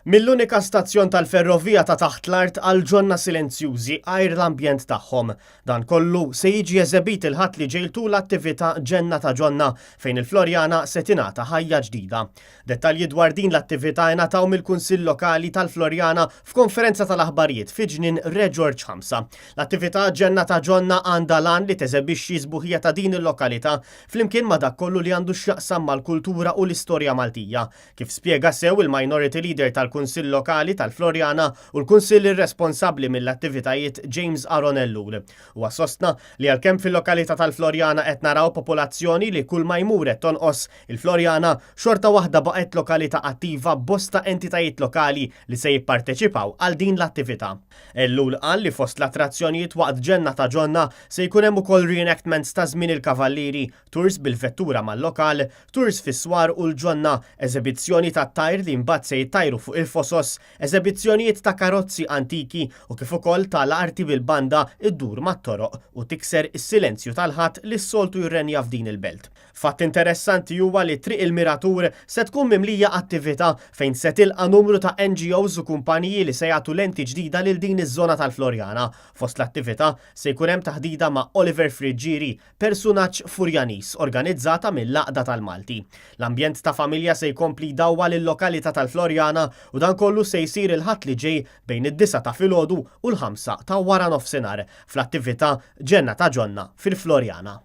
Mill-unika stazzjon tal-ferrovija ta' taħt l-art għal ġonna silenzjużi għajr l-ambjent tagħhom. Dan kollu se jiġi eżebit il-ħadd li ġejltu l-attività Ġenna ta' Ġonna fejn il-Florjana se tingħata ħajja ġdida. Dettalji dwar din l-attività ngħataw mill-Kunsill Lokali tal-Florjana f'konferenza tal-aħbarijiet fi ġnien Re George 5. L-attività Ġenna ta' Ġonna għandha lan li teżebixxi sbuħija ta' din il-lokalità flimkien ma' dak kollu li għandu x'jaqsam mal-kultura u l-istorja Maltija. Kif spjega sew il-Minority Leader tal-Kunsill Lokali tal-Florjana u l-Kunsill irresponsabbli mill-attivitajiet James Aronellur. Huwa sostna li għalkemm fil-lokalità tal-Florjana qed naraw popolazzjoni li kull ma jmur qed tonqos, il-Florjana xorta waħda baqgħet lokalità attiva bosta entitajiet lokali li se jipparteċipaw għal din l-attività. Ellul qal li fost l-attrazzjonijiet waqt Ġenna ta' Ġonna se jkun hemm ukoll reenactments ta' żmien il-kavallieri, tours bil-vettura mal-lokal, tours fis-swar u l-ġonna, eżibizzjoni ta' tajr li mbagħad se jittajru fuq il-fosos, eżibizzjonijiet ta' karozzi antiki u kif ukoll tal-arti bil-banda iddur mat-toroq u tikser is-silenzju tal-ħadd li s-soltu jirrenja f'din il-belt. Fatt interessanti huwa li triq il-Miratur se tkun mimlija attività fejn se tilqa' numru ta' NGOs u kumpaniji li se jagħtu lenti ġdida lil din iż-żona tal-Florjana. Fost l-attività se jkun hemm taħdida ma' Oliver Friġġieri, personaġġ Furjanis organizzata mill-Laqda tal-Malti. L-ambjent ta' familja se jkompli jdawwa lil-lokalità tal-Florjana u dan kollu se jsir il-ħadd li ġej bejn id-9 ta' filgħodu u l-5 ta' wara nofsinhar fl-attività Ġenna ta' Ġonna fil-Florjana.